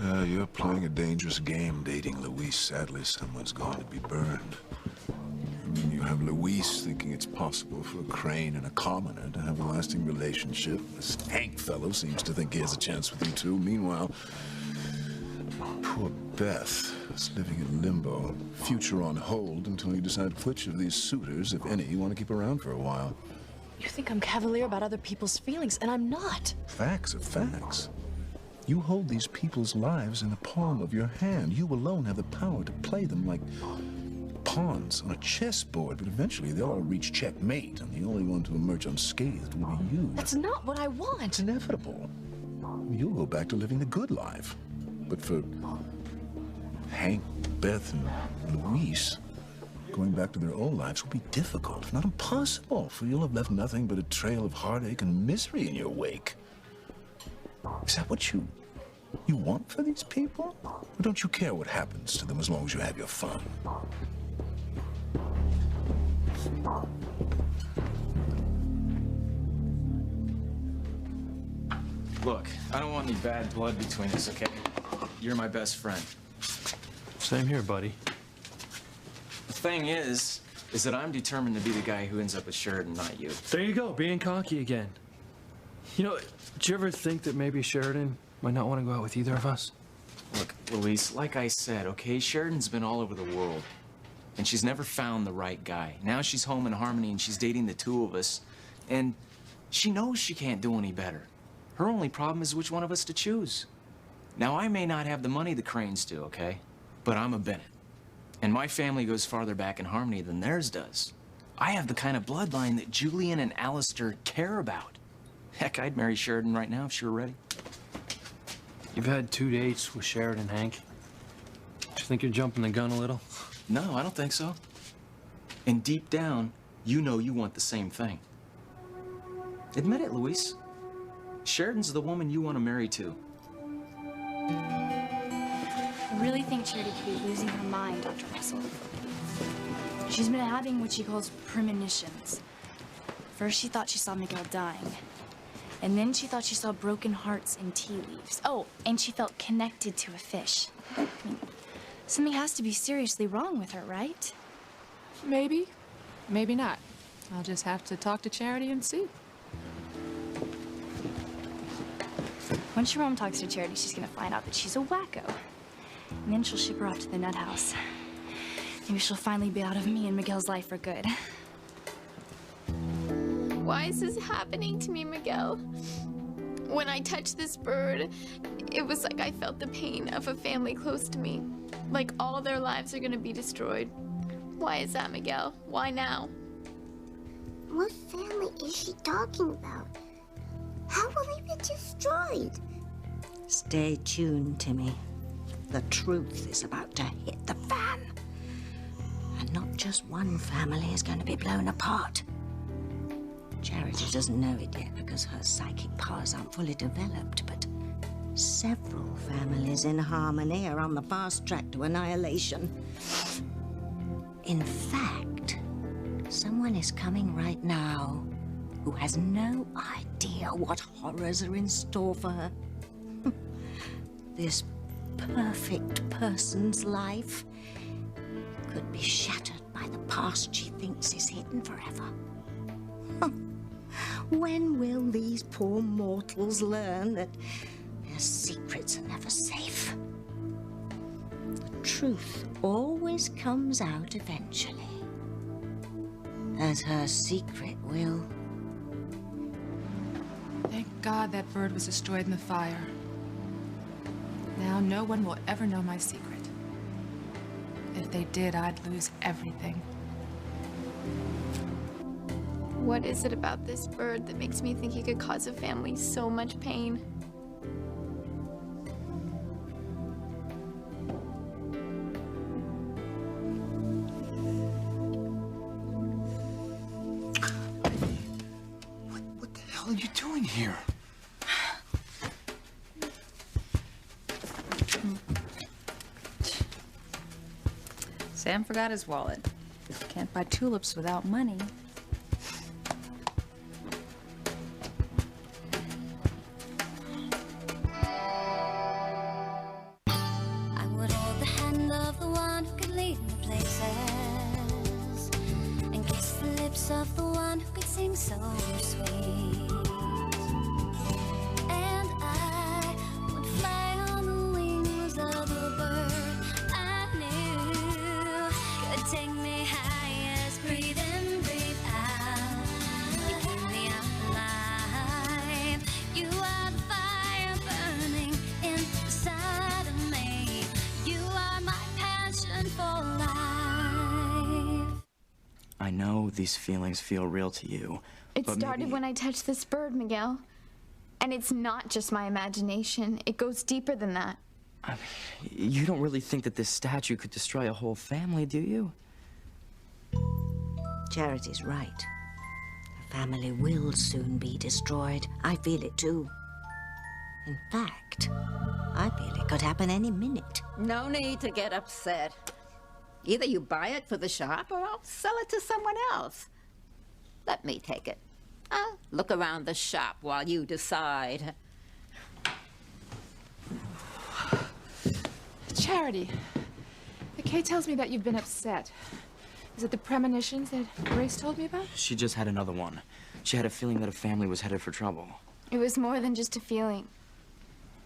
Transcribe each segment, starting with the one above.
You're playing a dangerous game dating Luis. Sadly, someone's going to be burned. I mean, you have Luis thinking it's possible for a Crane and a commoner to have a lasting relationship. This Hank fellow seems to think he has a chance with you, too. Meanwhile, poor Beth is living in limbo. Future on hold until you decide which of these suitors, if any, you want to keep around for a while. You think I'm cavalier about other people's feelings, and I'm not. Facts are facts. You hold these people's lives in the palm of your hand. You alone have the power to play them like pawns on a chessboard, but eventually they'll all reach checkmate, and the only one to emerge unscathed will be you. That's not what I want. It's inevitable. You'll go back to living the good life. But for Hank, Beth, and Luis, going back to their old lives will be difficult, if not impossible, for you'll have left nothing but a trail of heartache and misery in your wake. Is that what you want for these people? Or don't you care what happens to them as long as you have your fun? Look, I don't want any bad blood between us, okay? You're my best friend. Same here, buddy. The thing is that I'm determined to be the guy who ends up with Sheridan, not you. There you go, being cocky again. You know, did you ever think that maybe Sheridan might not want to go out with either of us? Look, Luis, like I said, okay, Sheridan's been all over the world, and she's never found the right guy. Now she's home in Harmony, and she's dating the two of us, and she knows she can't do any better. Her only problem is which one of us to choose. Now, I may not have the money the Cranes do, okay? But I'm a Bennett, and my family goes farther back in Harmony than theirs does. I have the kind of bloodline that Julian and Alistair care about. Heck, I'd marry Sheridan right now if she were ready. You've had 2 dates with Sheridan, Hank. Do you think you're jumping the gun a little? No, I don't think so. And deep down, you know you want the same thing. Admit it, Luis. Sheridan's the woman you want to marry, too. I really think Charity could be losing her mind, Dr. Russell. She's been having what she calls premonitions. First, she thought she saw Miguel dying. And then she thought she saw broken hearts in tea leaves. Oh, and she felt connected to a fish. I mean, something has to be seriously wrong with her, right? Maybe, maybe not. I'll just have to talk to Charity and see. Once your mom talks to Charity, she's gonna find out that she's a wacko. And then she'll ship her off to the nut house. Maybe she'll finally be out of me and Miguel's life for good. Why is this happening to me, Miguel? When I touched this bird, it was like I felt the pain of a family close to me. Like all their lives are gonna be destroyed. Why is that, Miguel? Why now? What family is she talking about? How will they be destroyed? Stay tuned, Timmy. The truth is about to hit the fan. And not just one family is going to be blown apart. Charity doesn't know it yet because her psychic powers aren't fully developed, but several families in Harmony are on the fast track to annihilation. In fact, someone is coming right now who has no idea what horrors are in store for her. This perfect person's life could be shattered by the past she thinks is hidden forever. When will these poor mortals learn that their secrets are never safe? The truth always comes out eventually, as her secret will. Thank God that bird was destroyed in the fire. Now no one will ever know my secret. If they did, I'd lose everything. What is it about this bird that makes me think he could cause a family so much pain? What the hell are you doing here? Sam forgot his wallet. Can't buy tulips without money. of the one who could sing so sweet. And I would fly on the wings of the bird I knew could take me highest. Breathe in, breathe out. You keep me alive. You are the fire burning inside of me. You are my passion for life. I know these feelings feel real to you. It but started maybe... when I touched this bird, Miguel. And it's not just my imagination. It goes deeper than that. I mean, you don't really think that this statue could destroy a whole family, do you? Charity's right. The family will soon be destroyed. I feel it too. In fact, I feel it could happen any minute. No need to get upset. Either you buy it for the shop or I'll sell it to someone else. Let me take it. I'll look around the shop while you decide. Charity, Kay tells me that you've been upset. Is it the premonitions that Grace told me about? She just had another one. She had a feeling that a family was headed for trouble. It was more than just a feeling.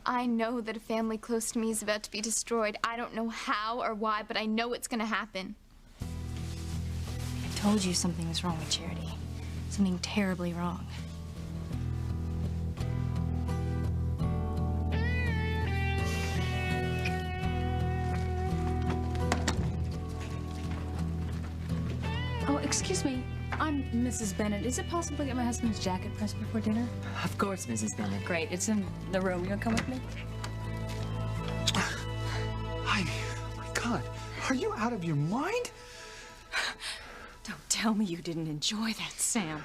I know that a family close to me is about to be destroyed. I don't know how or why, but I know it's gonna happen. I told you something was wrong with Charity. Something terribly wrong. Oh, excuse me. I'm Mrs. Bennett. Is it possible to get my husband's jacket pressed before dinner? Of course, Mrs. Bennett. Great. It's in the room. You gonna come with me? Heidi, oh my God. Are you out of your mind? Don't tell me you didn't enjoy that, Sam.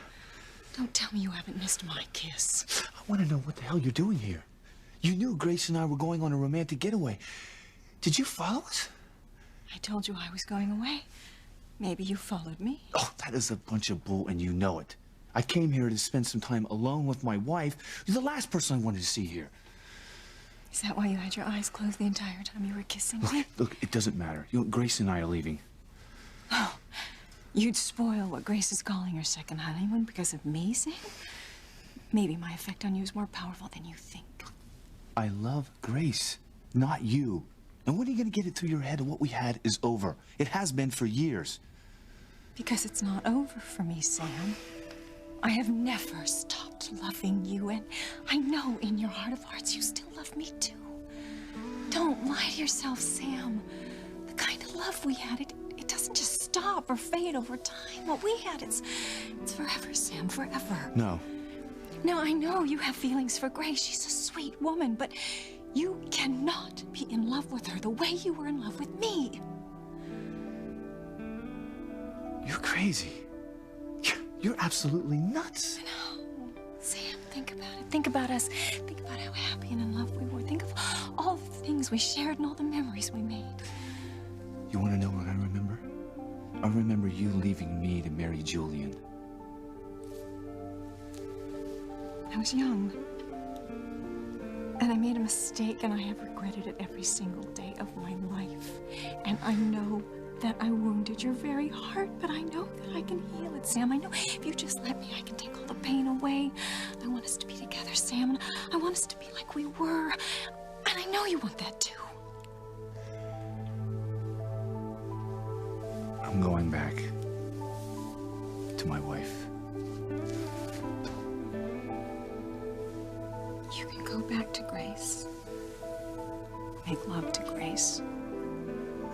Don't tell me you haven't missed my kiss. I want to know what the hell you're doing here. You knew Grace and I were going on a romantic getaway. Did you follow us? I told you I was going away. Maybe you followed me. Oh, that is a bunch of bull, and you know it. I came here to spend some time alone with my wife. You're the last person I wanted to see here. Is that why you had your eyes closed the entire time you were kissing me? Look, it doesn't matter. You know, Grace and I are leaving. Oh, you'd spoil what Grace is calling her second honeymoon because of me, Sam? Maybe my effect on you is more powerful than you think. I love Grace, not you. And when are you going to get it through your head that what we had is over? It has been for years. Because it's not over for me, Sam. I have never stopped loving you, and I know in your heart of hearts you still love me too. Don't lie to yourself, Sam. The kind of love we had, it doesn't just stop or fade over time. What we had, it's forever, Sam, forever. No. Now, I know you have feelings for Grace. She's a sweet woman, but you cannot be in love with her the way you were in love with me. You're crazy. You're absolutely nuts. No. Sam, think about it. Think about us. Think about how happy and in love we were. Think of all the things we shared and all the memories we made. You want to know what I remember? I remember you leaving me to marry Julian. I was young. And I made a mistake, and I have regretted it every single day of my life. And I know that I wounded your very heart, but I know that I can heal it, Sam. I know if you just let me, I can take all the pain away. I want us to be together, Sam, and I want us to be like we were. And I know you want that too. I'm going back to my wife. You can go back to Grace. Make love to Grace,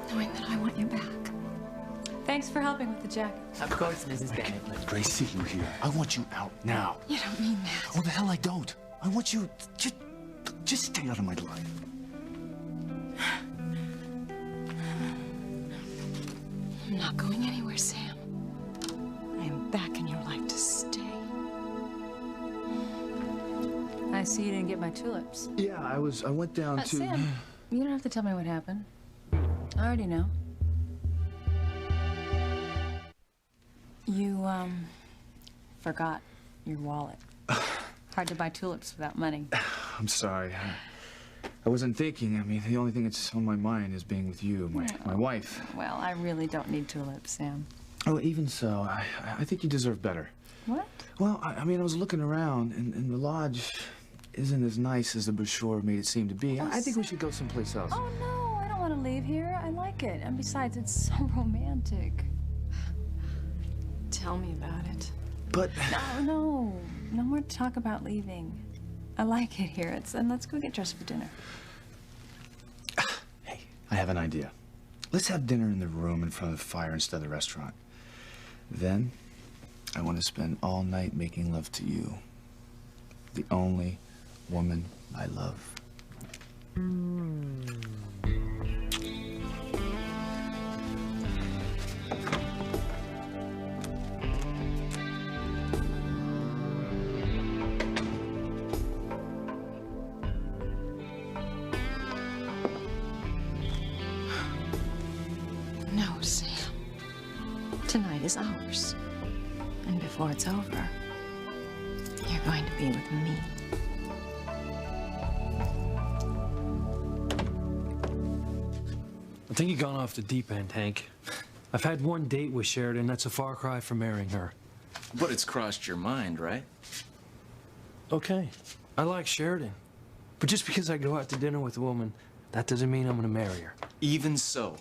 knowing that I want you back. Thanks for helping with the jacket. Of course, Mrs. Bennett. Let Grace see you here. I want you out now. You don't mean that. Oh, the hell I don't. I want you just stay out of my life. I'm not going anywhere, Sam. I am back in your life to stay. I see you didn't get my tulips. Yeah, I went down to... Sam, you don't have to tell me what happened. I already know. You, forgot your wallet. Hard to buy tulips without money. I'm sorry. I wasn't thinking. I mean, the only thing that's on my mind is being with you, my wife. Well, I really don't need tulips, Sam. Oh, even so, I think you deserve better. What? Well, I mean, I was looking around, and the lodge isn't as nice as the brochure made it seem to be. I think we should go someplace else. Oh, no, I don't want to leave here. I like it. And besides, it's so romantic. Tell me about it. But... No more talk about leaving. I like it here. And let's go get dressed for dinner. Hey, I have an idea. Let's have dinner in the room in front of the fire instead of the restaurant. Then, I want to spend all night making love to you. The only woman I love. No, Sam. Tonight is ours. And before it's over, you're going to be with me. I think you've gone off the deep end, Hank. I've had one date with Sheridan. That's a far cry from marrying her. But it's crossed your mind, right? Okay, I like Sheridan. But just because I go out to dinner with a woman, that doesn't mean I'm gonna marry her. Even so,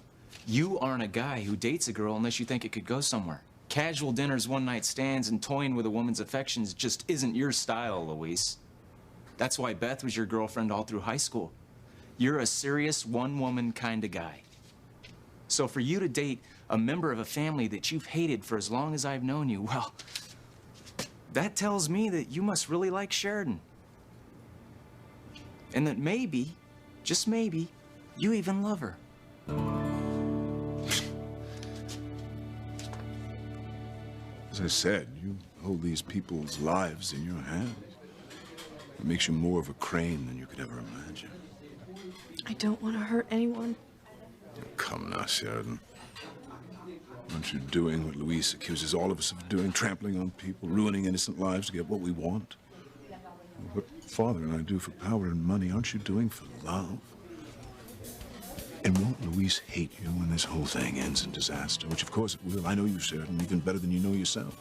you aren't a guy who dates a girl unless you think it could go somewhere. Casual dinners, one-night stands, and toying with a woman's affections just isn't your style, Luis. That's why Beth was your girlfriend all through high school. You're a serious, one-woman kind of guy. So for you to date a member of a family that you've hated for as long as I've known you, well, that tells me that you must really like Sheridan. And that maybe, just maybe, you even love her. As I said, you hold these people's lives in your hands. It makes you more of a Crane than you could ever imagine. I don't want to hurt anyone. Come now, Sheridan. Aren't you doing what Luis accuses all of us of doing? Trampling on people, ruining innocent lives to get what we want? What Father and I do for power and money, aren't you doing for love? And won't Luis hate you when this whole thing ends in disaster? Which, of course, it will. I know you, Sheridan, even better than you know yourself.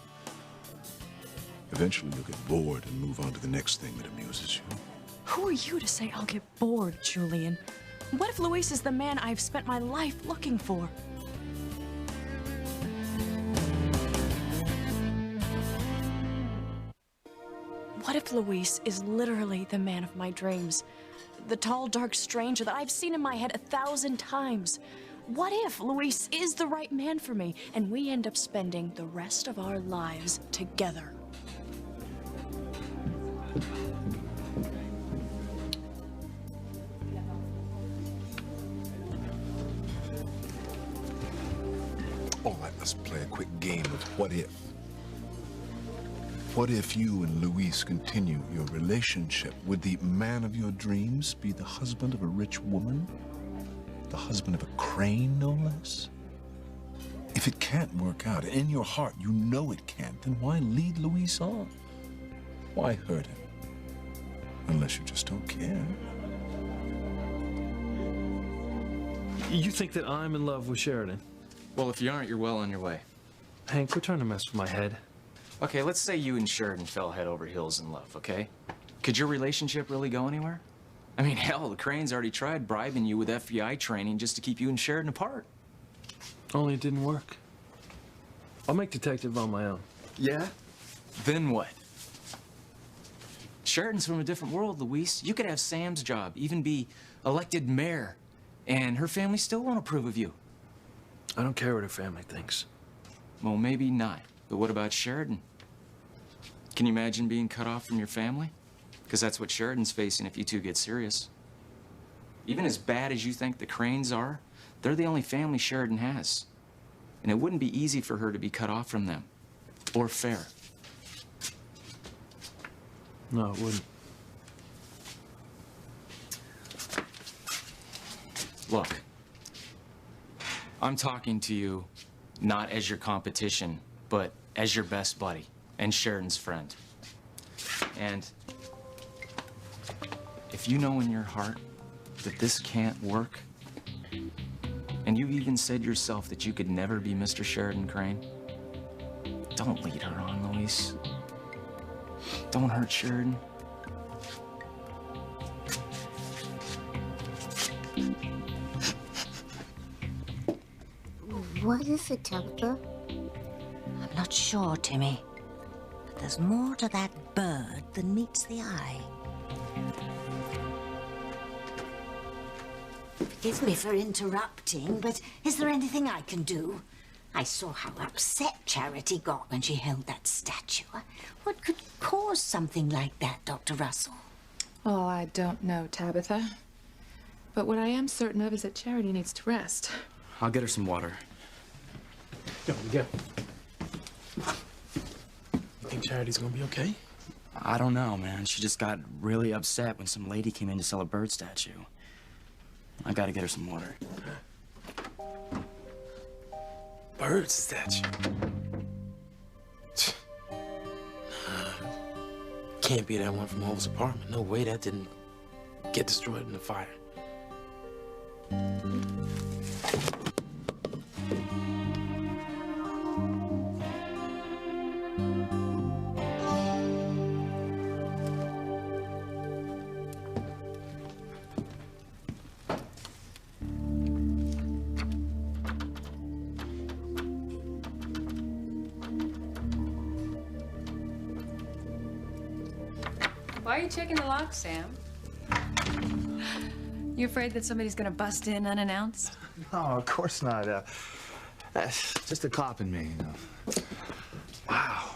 Eventually, you'll get bored and move on to the next thing that amuses you. Who are you to say I'll get bored, Julian? What if Luis is the man I've spent my life looking for? What if Luis is literally the man of my dreams? The tall, dark stranger that I've seen in my head 1,000 times? What if Luis is the right man for me and we end up spending the rest of our lives together? All right, let's play a quick game of what if. What if you and Luis continue your relationship? Would the man of your dreams be the husband of a rich woman? The husband of a Crane, no less? If it can't work out, and in your heart you know it can't, then why lead Luis on? Why hurt him? Unless you just don't care. You think that I'm in love with Sheridan? Well, if you aren't, you're well on your way. Hank, quit trying to mess with my head. Okay, let's say you and Sheridan fell head over heels in love, okay? Could your relationship really go anywhere? I mean, hell, the Cranes already tried bribing you with FBI training just to keep you and Sheridan apart. Only it didn't work. I'll make detective on my own. Yeah? Then what? Sheridan's from a different world, Luis. You could have Sam's job, even be elected mayor, and her family still won't approve of you. I don't care what her family thinks. Well, maybe not. But what about Sheridan? Can you imagine being cut off from your family? Because that's what Sheridan's facing if you two get serious. Even as bad as you think the Cranes are, they're the only family Sheridan has. And it wouldn't be easy for her to be cut off from them. Or fair. No, it wouldn't. Look, I'm talking to you not as your competition, but as your best buddy and Sheridan's friend. And if you know in your heart that this can't work, and you even said yourself that you could never be Mr. Sheridan Crane, Don't lead her on, Luis. Don't hurt Sheridan. What is it, Tabitha? I'm not sure, Timmy. But there's more to that bird than meets the eye. Forgive me for interrupting, but is there anything I can do? I saw how upset Charity got when she held that statue. What could cause something like that, Dr. Russell? Oh, I don't know, Tabitha. But what I am certain of is that Charity needs to rest. I'll get her some water. Yo, Miguel. You think Charity's gonna be okay? I don't know, man. She just got really upset when some lady came in to sell a bird statue. I gotta get her some water. Bird statue? Can't be that one from Hove's apartment. No way that didn't get destroyed in the fire. Why are you checking the lock, Sam? You afraid that somebody's gonna bust in unannounced? No, of course not. That's just a cop in me, you know. Wow,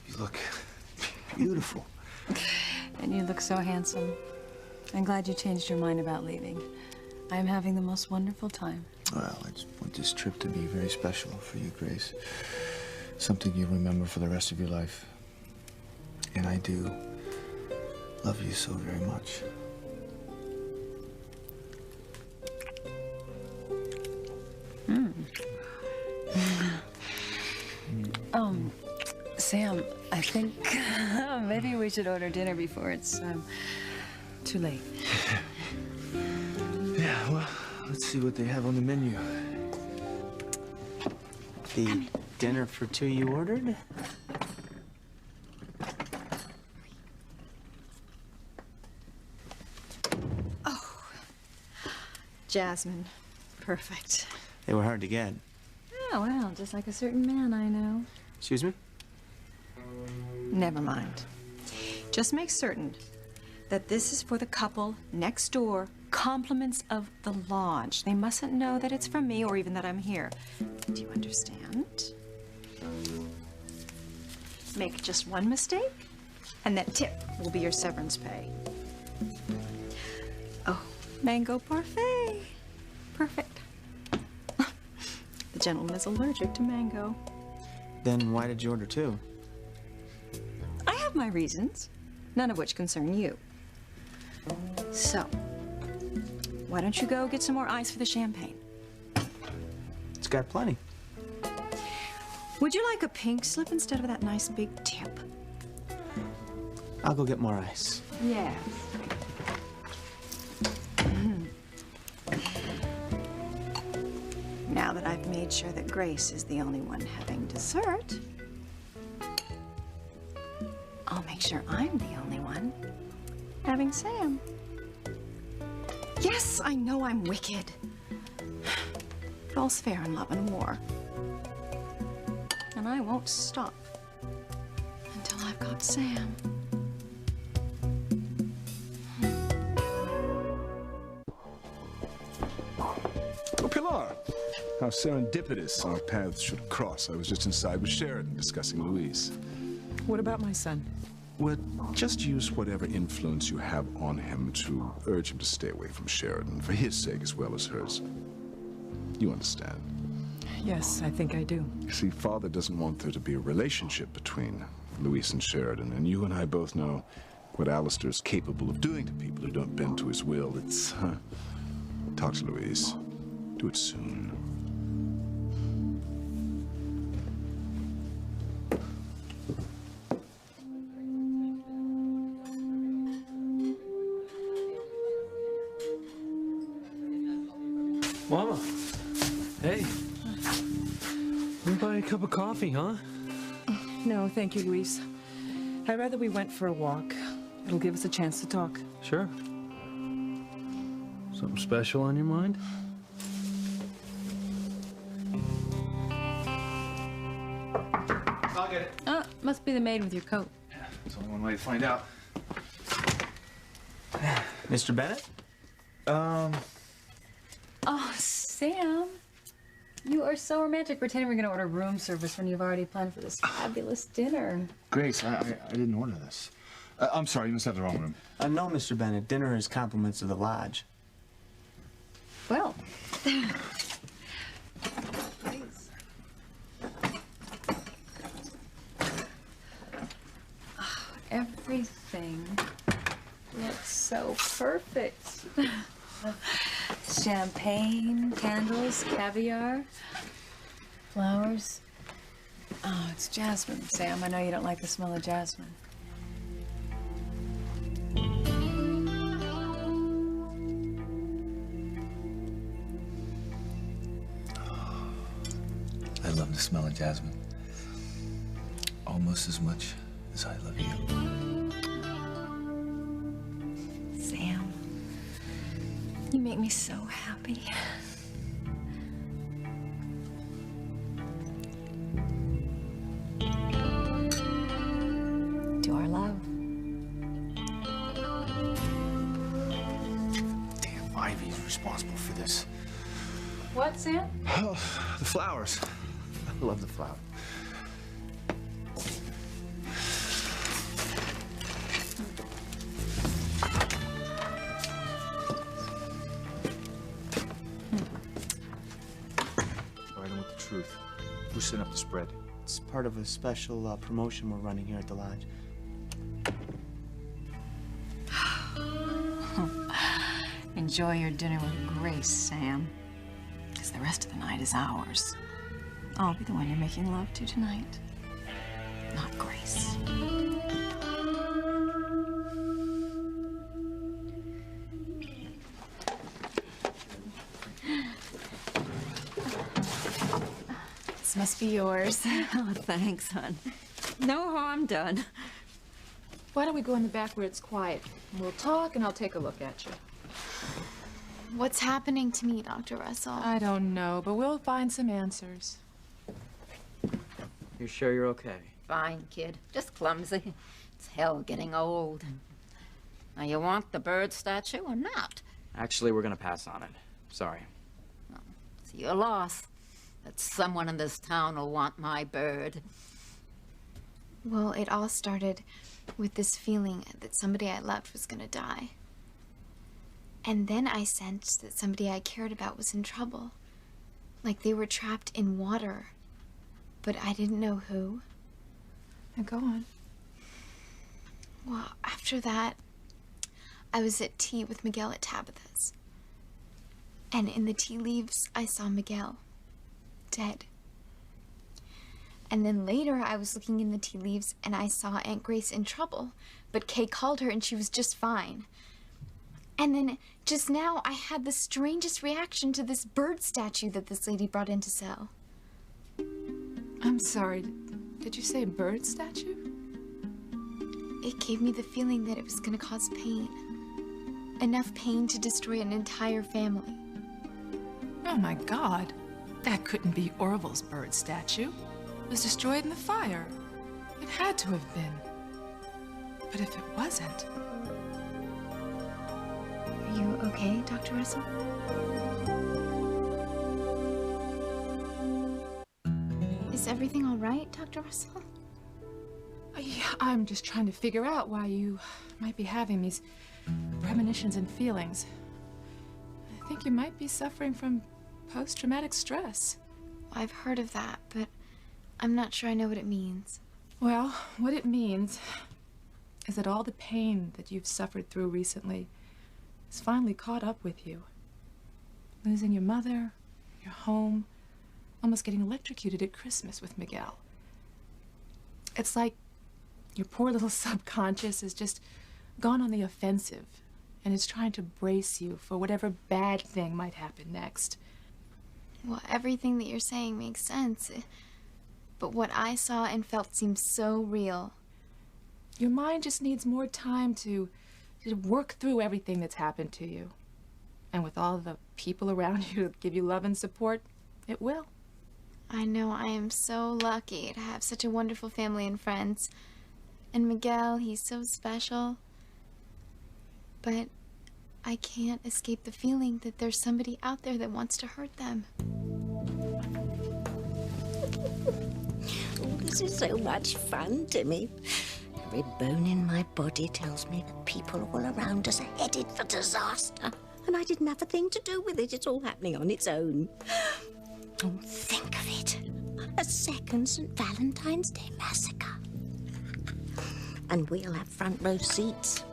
you look beautiful. And you look so handsome. I'm glad you changed your mind about leaving. I'm having the most wonderful time. Well, I just want this trip to be very special for you, Grace. Something you remember for the rest of your life. And I do love you so very much. Sam, I think maybe we should order dinner before it's too late. Yeah, well, let's see what they have on the menu. The dinner for two you ordered? Jasmine. Perfect. They were hard to get. Oh, well, just like a certain man I know. Excuse me? Never mind. Just make certain that this is for the couple next door. Compliments of the lodge. They mustn't know that it's from me or even that I'm here. Do you understand? Make just one mistake, and that tip will be your severance pay. Oh, mango parfait. Perfect. The gentleman is allergic to mango. Then why did you order two? I have my reasons, none of which concern you. So, why don't you go get some more ice for the champagne? It's got plenty. Would you like a pink slip instead of that nice big tip? I'll go get more ice. Yes. Now that I've made sure that Grace is the only one having dessert, I'll make sure I'm the only one having Sam. Yes, I know I'm wicked. But all's fair in love and war. And I won't stop until I've got Sam. Oh, Pilar! How serendipitous our paths should cross. I was just inside with Sheridan discussing Luis. What about my son? Well, just use whatever influence you have on him to urge him to stay away from Sheridan, for his sake as well as hers. You understand? Yes, I think I do. You see, Father doesn't want there to be a relationship between Luis and Sheridan, and you and I both know what Alistair is capable of doing to people who don't bend to his will. It's, talk to Luis. Do it soon. Mama. Hey. Let me buy a cup of coffee, huh? No, thank you, Luis. I'd rather we went for a walk. It'll give us a chance to talk. Sure. Something special on your mind? I'll get it. Oh, must be the maid with your coat. There's only one way to find out. Mr. Bennett? Oh, Sam. You are so romantic pretending we're going to order room service when you've already planned for this fabulous dinner. Grace, I didn't order this. I'm sorry, you must have the wrong room. No, Mr. Bennett. Dinner is compliments of the lodge. Well. Oh, everything looks so perfect. Champagne, candles, caviar, flowers. Oh, it's jasmine, Sam. I know you don't like the smell of jasmine. I love the smell of jasmine. Almost as much as I love you. Sam, you make me so happy. To our love. Damn, Ivy's responsible for this. What, Sam? Oh, the flowers. I love the flowers. I don't want the truth. Who's setting up the spread? It's part of a special promotion we're running here at the lodge. Enjoy your dinner with Grace, Sam. Because the rest of the night is ours. I'll be the one you're making love to tonight, not Grace. This must be yours. Oh, thanks, hon. No harm done. Why don't we go in the back where it's quiet? We'll talk and I'll take a look at you. What's happening to me, Dr. Russell? I don't know, but we'll find some answers. You're sure you're okay? Fine, kid. Just clumsy. It's hell getting old. Now, you want the bird statue or not? Actually, we're gonna pass on it. Sorry. It's your loss. That someone in this town will want my bird. Well, it all started with this feeling that somebody I loved was gonna die. And then I sensed that somebody I cared about was in trouble. Like they were trapped in water. But I didn't know who. Now go on. Well, after that, I was at tea with Miguel at Tabitha's. And in the tea leaves, I saw Miguel. Dead. And then later, I was looking in the tea leaves and I saw Aunt Grace in trouble. But Kay called her and she was just fine. And then just now, I had the strangest reaction to this bird statue that this lady brought in to sell. I'm sorry. Did you say bird statue? It gave me the feeling that it was gonna cause pain. Enough pain to destroy an entire family. Oh my God. That couldn't be Orville's bird statue. It was destroyed in the fire. It had to have been. But if it wasn't... Are you okay, Dr. Russell? Is everything all right, Dr. Russell? I'm just trying to figure out why you might be having these premonitions and feelings. I think you might be suffering from post-traumatic stress. I've heard of that, but I'm not sure I know what it means. Well, what it means is that all the pain that you've suffered through recently has finally caught up with you. Losing your mother, your home, almost getting electrocuted at Christmas with Miguel. It's like your poor little subconscious has just gone on the offensive and is trying to brace you for whatever bad thing might happen next. Well, everything that you're saying makes sense. But what I saw and felt seemed so real. Your mind just needs more time to work through everything that's happened to you. And with all the people around you to give you love and support, it will. I know I am so lucky to have such a wonderful family and friends. And Miguel, he's so special. But I can't escape the feeling that there's somebody out there that wants to hurt them. Oh, this is so much fun, Timmy. Every bone in my body tells me that people all around us are headed for disaster. And I didn't have a thing to do with it. It's all happening on its own. Oh, think of it. A second St. Valentine's Day massacre. And we'll have front row seats.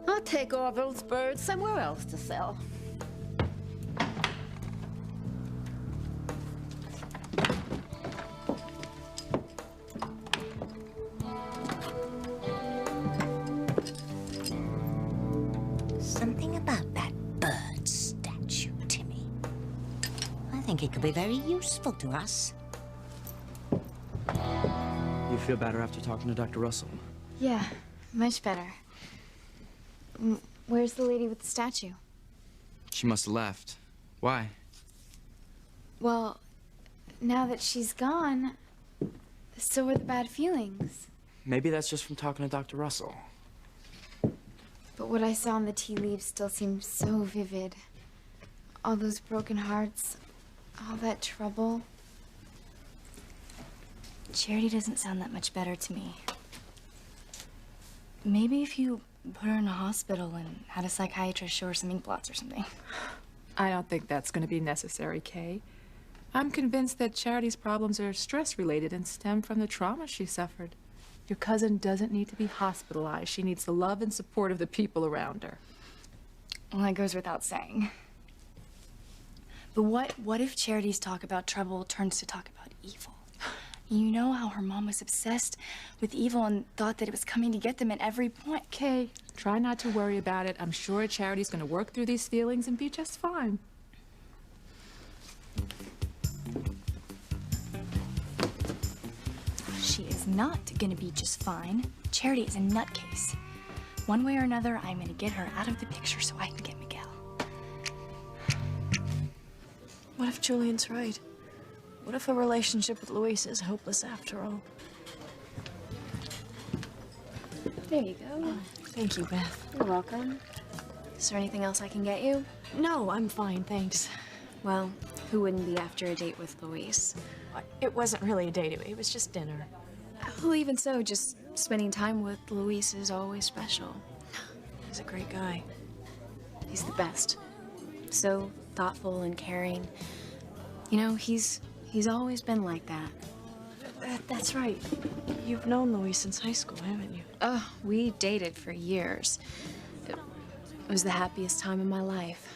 I'll take Orville's birds somewhere else to sell. Something about that bird statue, Timmy. I think it could be very useful to us. You feel better after talking to Dr. Russell? Yeah, much better. Where's the lady with the statue? She must have left. Why? Well, now that she's gone, so are the bad feelings. Maybe that's just from talking to Dr. Russell. But what I saw in the tea leaves still seems so vivid. All those broken hearts, all that trouble. Charity doesn't sound that much better to me. Maybe if you put her in a hospital and had a psychiatrist show her some ink blots or something. I don't think that's going to be necessary, Kay. I'm convinced that Charity's problems are stress-related and stem from the trauma she suffered. Your cousin doesn't need to be hospitalized. She needs the love and support of the people around her. Well, that goes without saying. But what if Charity's talk about trouble turns to talk about evil? You know how her mom was obsessed with evil and thought that it was coming to get them at every point. Kay, try not to worry about it. I'm sure Charity's going to work through these feelings and be just fine. She is not gonna be just fine. Charity is a nutcase. One way or another, I'm gonna get her out of the picture so I can get Miguel. What if Julian's right? What if a relationship with Luis is hopeless after all? There you go. Thank you, Beth. You're welcome. Is there anything else I can get you? No, I'm fine, thanks. Well, who wouldn't be after a date with Luis? It wasn't really a date, it was just dinner. Well, even so, just spending time with Luis is always special. He's a great guy. He's the best. So thoughtful and caring. You know, he's always been like that. That's right. You've known Luis since high school, haven't you? Oh, we dated for years. It was the happiest time of my life.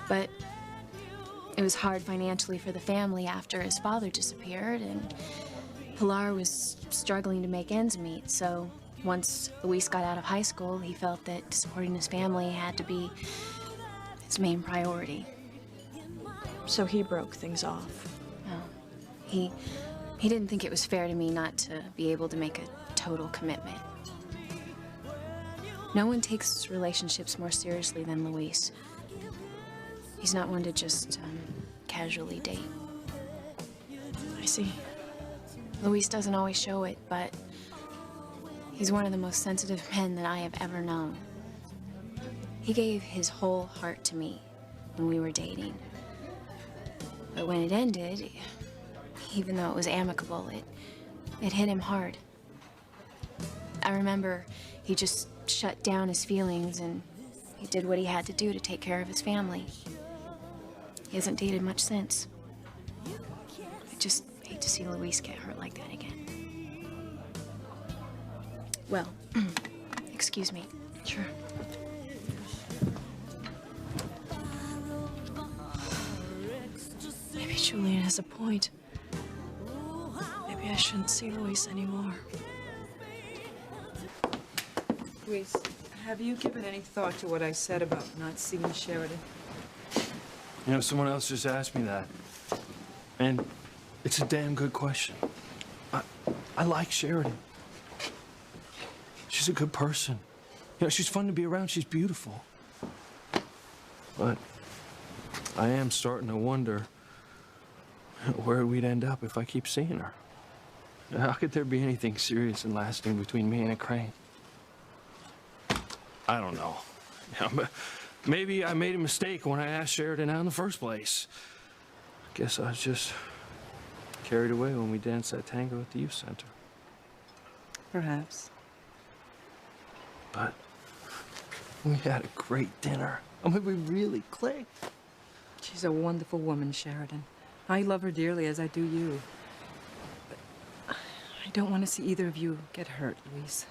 But it was hard financially for the family after his father disappeared, and Pilar was struggling to make ends meet. So once Luis got out of high school, he felt that supporting his family had to be his main priority. So he broke things off. No, he didn't think it was fair to me not to be able to make a total commitment. No one takes relationships more seriously than Luis. He's not one to just casually date. I see. Luis doesn't always show it, but he's one of the most sensitive men that I have ever known. He gave his whole heart to me when we were dating. But when it ended, even though it was amicable, it hit him hard. I remember he just shut down his feelings and he did what he had to do to take care of his family. He hasn't dated much since. I just hate to see Luis get hurt like that again. Well, excuse me. Sure. Maybe Julian has a point. Maybe I shouldn't see Luis anymore. Luis, have you given any thought to what I said about not seeing Sheridan? You know, someone else just asked me that. And It's a damn good question. I like Sheridan. She's a good person. You know, she's fun to be around. She's beautiful. But I am starting to wonder where we'd end up if I keep seeing her. How could there be anything serious and lasting between me and a Crane? I don't know. You know, maybe I made a mistake when I asked Sheridan out in the first place. Guess I was just carried away when we danced that tango at the youth center. Perhaps. But we had a great dinner. I mean, we really clicked. She's a wonderful woman, Sheridan. I love her dearly, as I do you. But I don't want to see either of you get hurt, Luis.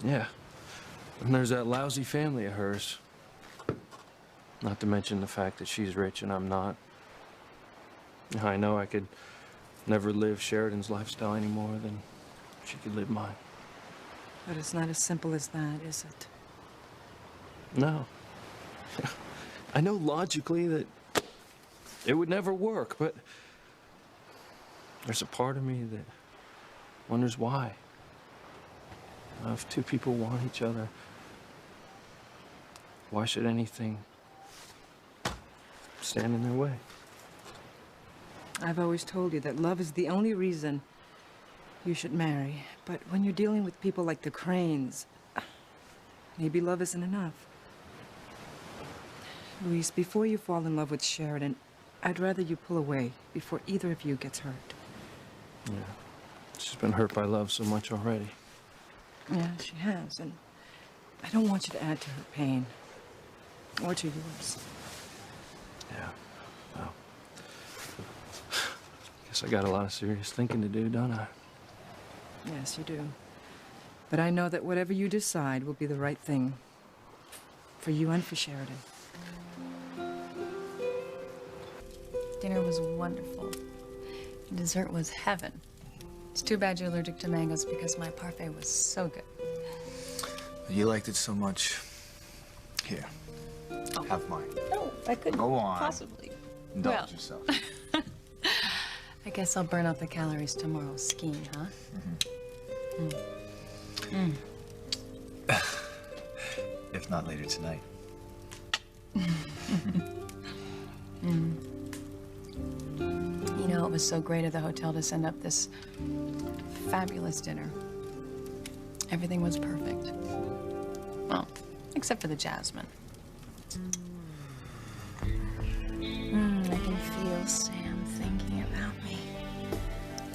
Yeah. And there's that lousy family of hers. Not to mention the fact that she's rich and I'm not. I know I could never live Sheridan's lifestyle any more than she could live mine. But it's not as simple as that, is it? No. I know logically that it would never work, but there's a part of me that wonders why. If two people want each other, why should anything stand in their way? I've always told you that love is the only reason you should marry. But when you're dealing with people like the Cranes, maybe love isn't enough. Luis, before you fall in love with Sheridan, I'd rather you pull away before either of you gets hurt. Yeah. She's been hurt by love so much already. Yeah, she has, and I don't want you to add to her pain. Or to yours. Yeah, well, guess I got a lot of serious thinking to do, don't I? Yes, you do. But I know that whatever you decide will be the right thing. For you and for Sheridan. Dinner was wonderful. The dessert was heaven. It's too bad you're allergic to mangoes because my parfait was so good. You liked it so much. Here, have mine. No, I couldn't Go on. possibly. Indulge yourself. I guess I'll burn off the calories tomorrow skiing, huh? If not later tonight. You know, it was so great at the hotel to send up this fabulous dinner. Everything was perfect. Well, except for the jasmine. I can feel Sam thinking about me.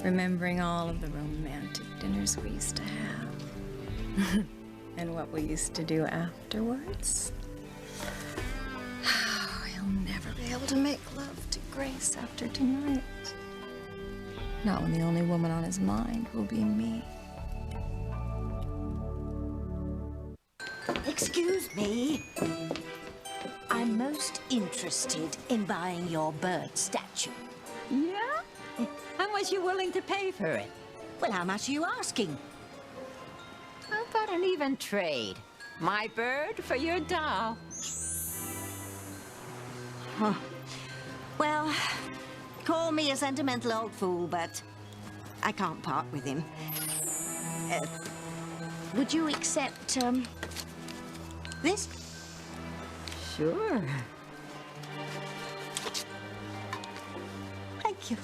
Remembering all of the romantic dinners we used to have. And what we used to do afterwards. He'll never be able to make love to Grace after tonight. Not when the only woman on his mind will be me. Excuse me. I'm most interested in buying your bird statue. Yeah? How much you willing to pay for it? Well, how much are you asking? How about an even trade? My bird for your doll. Huh. Well, call me a sentimental old fool, but I can't part with him. Would you accept, this? Sure. Thank you.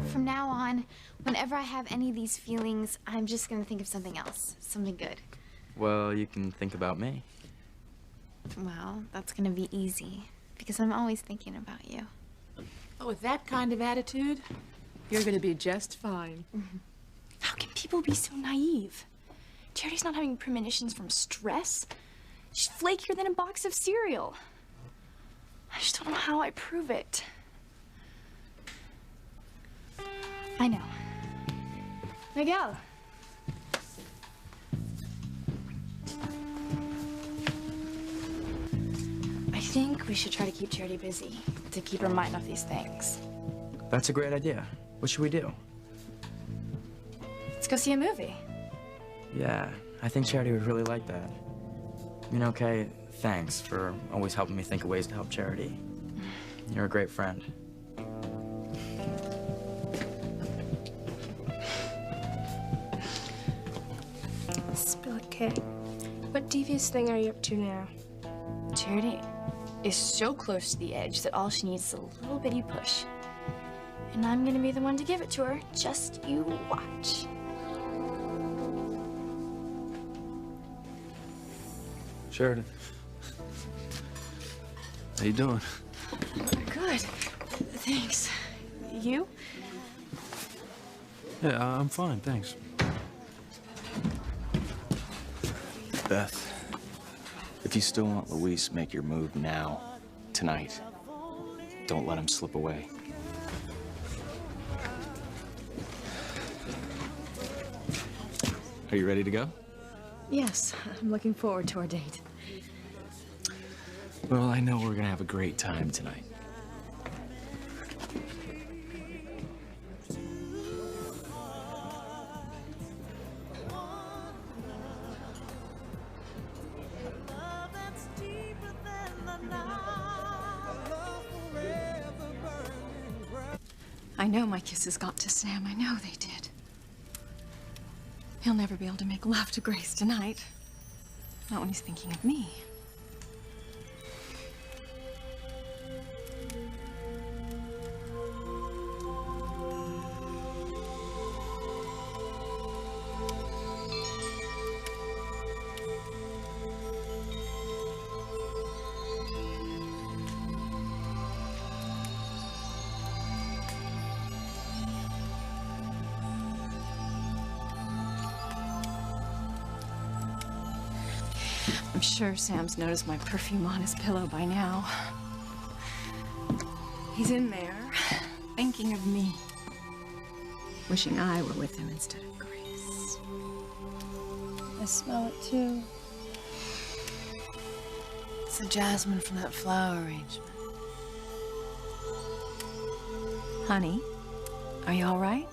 From now on, whenever I have any of these feelings, I'm just gonna think of something else, something good. Well, you can think about me. Well, that's gonna be easy, because I'm always thinking about you. Oh, with that kind of attitude, you're gonna be just fine. How can people be so naive? Charity's not having premonitions from stress. She's flakier than a box of cereal. I just don't know how I prove it. I know. Miguel. I think we should try to keep Charity busy, to keep her mind off these things. That's a great idea. What should we do? Let's go see a movie. Yeah, I think Charity would really like that. I mean, okay, thanks for always helping me think of ways to help Charity. You're a great friend. Spill it, Kay. What devious thing are you up to now? Charity is so close to the edge that all she needs is a little bitty push. And I'm gonna be the one to give it to her. Just you watch. Sheridan. How you doing? Good. Thanks. You? Yeah, I'm fine, thanks. Beth, if you still want Luis, make your move now, tonight. Don't let him slip away. Are you ready to go? Yes, I'm looking forward to our date. Well, I know we're gonna have a great time tonight. I know my kisses got to Sam. I know they did. He'll never be able to make love to Grace tonight. Not when he's thinking of me. I'm sure Sam's noticed my perfume on his pillow by now. He's in there, thinking of me. Wishing I were with him instead of Grace. I smell it too. It's the jasmine from that flower arrangement. Honey, are you all right?